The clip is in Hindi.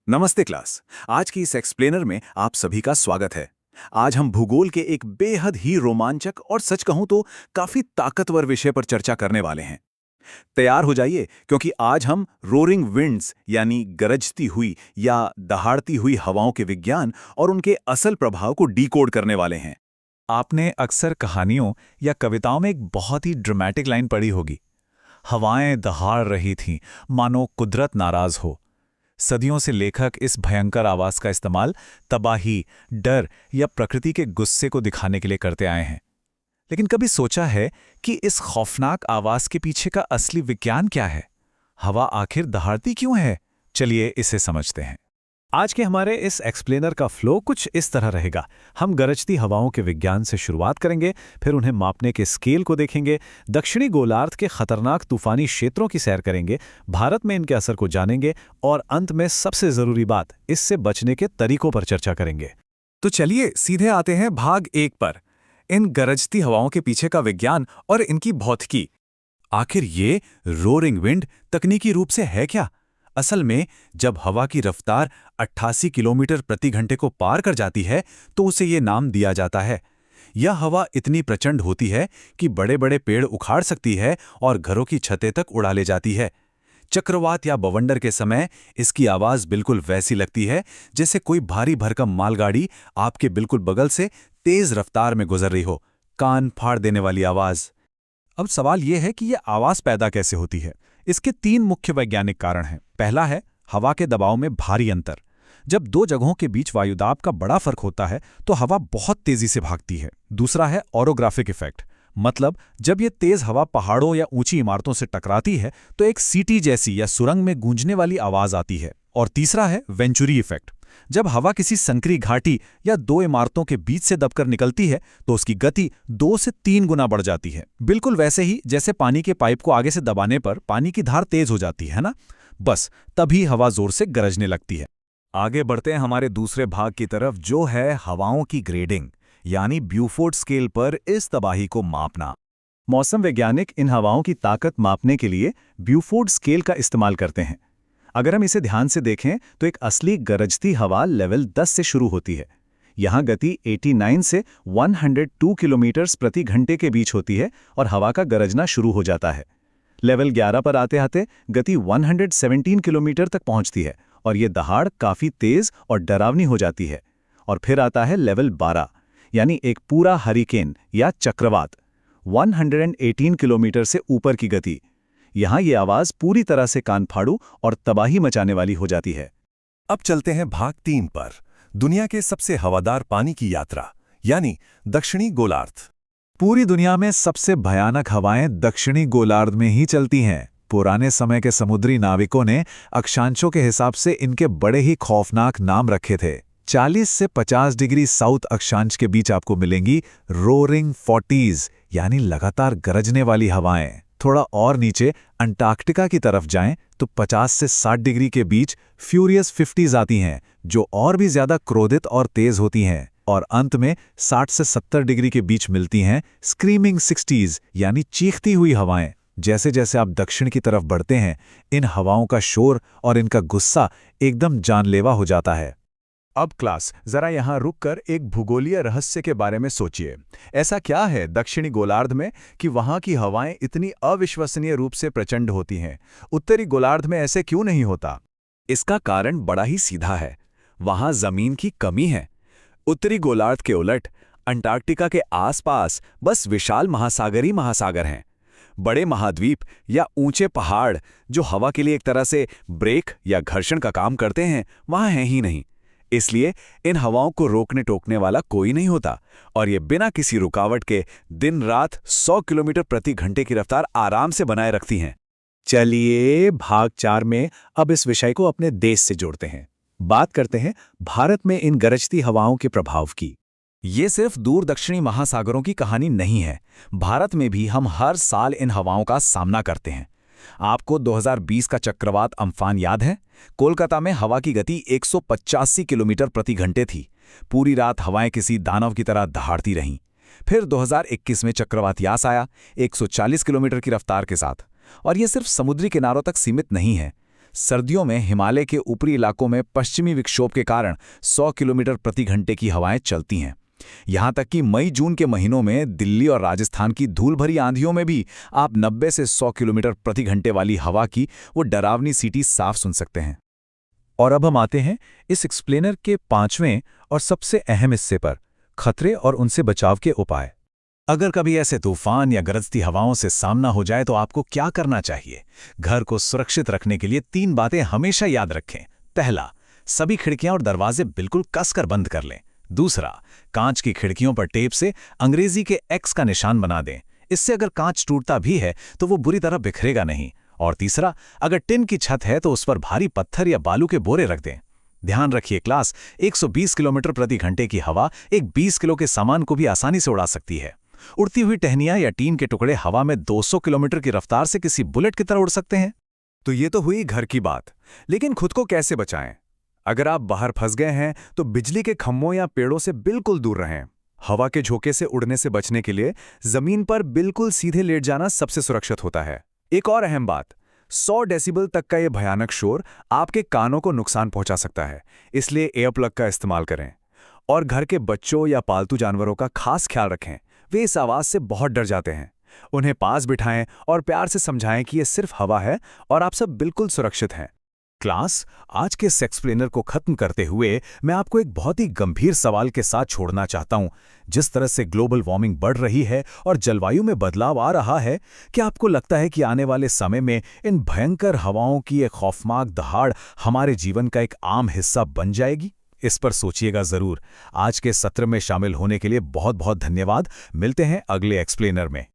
नमस्ते क्लास। आज की इस एक्सप्लेनर में आप सभी का स्वागत है। आज हम भूगोल के एक बेहद ही रोमांचक और सच कहूं तो काफी ताकतवर विषय पर चर्चा करने वाले हैं। तैयार हो जाइए, क्योंकि आज हम रोरिंग विंड्स यानी गरजती हुई या दहाड़ती हुई हवाओं के विज्ञान और उनके असल प्रभाव को डिकोड करने वाले हैं। आपने अक्सर कहानियों या कविताओं में एक बहुत ही ड्रामेटिक लाइन पढ़ी होगी। हवाएं दहाड़ रही थीं, मानो कुदरत नाराज हो। सदियों से लेखक इस भयंकर आवाज का इस्तेमाल तबाही, डर या प्रकृति के गुस्से को दिखाने के लिए करते आए हैं। लेकिन कभी सोचा है कि इस खौफनाक आवाज के पीछे का असली विज्ञान क्या है? हवा आखिर दहाड़ती क्यों है? चलिए इसे समझते हैं। आज के हमारे इस एक्सप्लेनर का फ्लो कुछ इस तरह रहेगा। हम गरजती हवाओं के विज्ञान से शुरुआत करेंगे, फिर उन्हें मापने के स्केल को देखेंगे, दक्षिणी गोलार्ध के खतरनाक तूफानी क्षेत्रों की सैर करेंगे, भारत में इनके असर को जानेंगे और अंत में सबसे जरूरी बात, इससे बचने के तरीकों पर चर्चा करेंगे। तो चलिए सीधे आते हैं भाग 1 पर, इन गरजती हवाओं के पीछे का विज्ञान और इनकी भौतिकी। आखिर ये रोरिंग विंड तकनीकी रूप से है क्या? असल में जब हवा की रफ्तार 88 किलोमीटर प्रति घंटे को पार कर जाती है तो उसे ये नाम दिया जाता है। यह हवा इतनी प्रचंड होती है कि बड़े बड़े पेड़ उखाड़ सकती है और घरों की छतें तक उड़ा ले जाती है। चक्रवात या बवंडर के समय इसकी आवाज बिल्कुल वैसी लगती है जैसे कोई भारी भरकम मालगाड़ी आपके बिल्कुल बगल से तेज रफ्तार में गुजर रही हो। कान फाड़ देने वाली आवाज। अब सवाल यह है कि यह आवाज पैदा कैसे होती है। इसके 3 मुख्य वैज्ञानिक कारण हैं। पहला है हवा के दबाव में भारी अंतर। जब दो जगहों के बीच वायुदाब का बड़ा फर्क होता है तो हवा बहुत तेजी से भागती है। दूसरा है ओरोग्राफिक इफेक्ट, मतलब जब ये तेज हवा पहाड़ों या ऊंची इमारतों से टकराती है तो एक सीटी जैसी या सुरंग में गूंजने वाली आवाज आती है। और तीसरा है वेंचुरी इफेक्ट, जब हवा किसी संकरी घाटी या 2 इमारतों के बीच से दबकर निकलती है तो उसकी गति 2 से 3 गुना बढ़ जाती है। बिल्कुल वैसे ही जैसे पानी के पाइप को आगे से दबाने पर पानी की धार तेज हो जाती है ना, बस तभी हवा जोर से गरजने लगती है। आगे बढ़ते हैं हमारे दूसरे भाग की तरफ, जो है हवाओं की ग्रेडिंग यानी ब्यूफोर्ड स्केल पर इस तबाही को मापना। मौसम वैज्ञानिक इन हवाओं की ताकत मापने के लिए ब्यूफोर्ड स्केल का इस्तेमाल करते हैं। अगर हम इसे ध्यान से देखें तो एक असली गरजती हवा लेवल 10 से शुरू होती है। यहाँ गति 89 से 102 किलोमीटर प्रति घंटे के बीच होती है और हवा का गरजना शुरू हो जाता है। लेवल 11 पर आते आते गति 117 किलोमीटर तक पहुंचती है और ये दहाड़ काफी तेज और डरावनी हो जाती है। और फिर आता है लेवल 12, यानी एक पूरा हरिकेन या चक्रवात, 118 किलोमीटर से ऊपर की गति। यहाँ ये आवाज पूरी तरह से कान फाड़ू और तबाही मचाने वाली हो जाती है। अब चलते हैं भाग 3 पर, दुनिया के सबसे हवादार पानी की यात्रा यानी दक्षिणी गोलार्ध। पूरी दुनिया में सबसे भयानक हवाएं दक्षिणी गोलार्ध में ही चलती हैं। पुराने समय के समुद्री नाविकों ने अक्षांशों के हिसाब से इनके बड़े ही खौफनाक नाम रखे थे। 40 से 50 डिग्री साउथ अक्षांश के बीच आपको मिलेंगी रोरिंग 40s यानी लगातार गरजने वाली हवाएं। थोड़ा और नीचे अंटार्कटिका की तरफ जाएं तो 50 से 60 डिग्री के बीच फ्यूरियस 50s आती हैं, जो और भी ज्यादा क्रोधित और तेज होती हैं। और अंत में 60 से 70 डिग्री के बीच मिलती हैं स्क्रीमिंग 60s यानी चीखती हुई हवाएं। जैसे जैसे आप दक्षिण की तरफ बढ़ते हैं, इन हवाओं का शोर और इनका गुस्सा एकदम जानलेवा हो जाता है। अब क्लास, जरा यहाँ रुककर एक भूगोलीय रहस्य के बारे में सोचिए। ऐसा क्या है दक्षिणी गोलार्ध में कि वहाँ की हवाएं इतनी अविश्वसनीय रूप से प्रचंड होती हैं? उत्तरी गोलार्ध में ऐसे क्यों नहीं होता? इसका कारण बड़ा ही सीधा है, वहाँ जमीन की कमी है। उत्तरी गोलार्ध के उलट अंटार्कटिका के आसपास बस विशाल महासागर ही महासागर हैं। बड़े महाद्वीप या ऊंचे पहाड़ जो हवा के लिए एक तरह से ब्रेक या घर्षण का काम करते हैं, वहाँ हैं ही नहीं। इसलिए इन हवाओं को रोकने टोकने वाला कोई नहीं होता और ये बिना किसी रुकावट के दिन रात 100 किलोमीटर प्रति घंटे की रफ्तार आराम से बनाए रखती हैं। चलिए भाग 4 में अब इस विषय को अपने देश से जोड़ते हैं। बात करते हैं भारत में इन गरजती हवाओं के प्रभाव की। ये सिर्फ दूर दक्षिणी महासागरों की कहानी नहीं है। भारत में भी हम हर साल इन हवाओं का सामना करते हैं। आपको 2020 का चक्रवात अम्फान याद है? कोलकाता में हवा की गति 185 किलोमीटर प्रति घंटे थी। पूरी रात हवाएं किसी दानव की तरह दहाड़ती रहीं। फिर 2021 में चक्रवात यास आया 140 किलोमीटर की रफ्तार के साथ। और यह सिर्फ समुद्री किनारों तक सीमित नहीं है। सर्दियों में हिमालय के ऊपरी इलाकों में पश्चिमी विक्षोभ के कारण 100 किलोमीटर प्रति घंटे की हवाएं चलती हैं। यहां तक कि मई-जून के महीनों में दिल्ली और राजस्थान की धूल भरी आंधियों में भी आप 90 से 100 किलोमीटर प्रति घंटे वाली हवा की वो डरावनी सीटी साफ सुन सकते हैं। और अब हम आते हैं इस एक्सप्लेनर के 5वें और सबसे अहम हिस्से पर, खतरे और उनसे बचाव के उपाय। अगर कभी ऐसे तूफान या गरजती हवाओं से सामना हो जाए तो आपको क्या करना चाहिए? घर को सुरक्षित रखने के लिए 3 बातें हमेशा याद रखें। पहला, सभी खिड़कियां और दरवाजे बिल्कुल कसकर बंद कर लें। दूसरा, कांच की खिड़कियों पर टेप से अंग्रेजी के एक्स का निशान बना दें। इससे अगर कांच टूटता भी है तो वो बुरी तरह बिखरेगा नहीं। और तीसरा, अगर टिन की छत है तो उस पर भारी पत्थर या बालू के बोरे रख दें। ध्यान रखिए क्लास, 120 किलोमीटर प्रति घंटे की हवा एक 20 किलो के सामान को भी आसानी से उड़ा सकती है। उड़ती हुई टहनियां या टीन के टुकड़े हवा में 200 किलोमीटर की रफ्तार से किसी बुलेट की तरह उड़ सकते हैं। तो ये तो हुई घर की बात, लेकिन खुद को कैसे बचाएं? अगर आप बाहर फंस गए हैं तो बिजली के खंभों या पेड़ों से बिल्कुल दूर रहें। हवा के झोंके से उड़ने से बचने के लिए जमीन पर बिल्कुल सीधे लेट जाना सबसे सुरक्षित होता है। एक और अहम बात, 100 डेसिबल तक का ये भयानक शोर आपके कानों को नुकसान पहुंचा सकता है, इसलिए एयर प्लग का इस्तेमाल करें। और घर के बच्चों या पालतू जानवरों का खास ख्याल रखें, वे इस आवाज से बहुत डर जाते हैं। उन्हें पास बिठाएं और प्यार से समझाएं कि ये सिर्फ हवा है और आप सब बिल्कुल सुरक्षित हैं। क्लास, आज के सेक्सप्लेनर को खत्म करते हुए मैं आपको एक बहुत ही गंभीर सवाल के साथ छोड़ना चाहता हूं। जिस तरह से ग्लोबल वार्मिंग बढ़ रही है और जलवायु में बदलाव आ रहा है, क्या आपको लगता है कि आने वाले समय में इन भयंकर हवाओं की एक खौफनाक दहाड़ हमारे जीवन का एक आम हिस्सा बन जाएगी? इस पर सोचिएगा जरूर। आज के सत्र में शामिल होने के लिए बहुत बहुत धन्यवाद। मिलते हैं अगले एक्सप्लेनर में।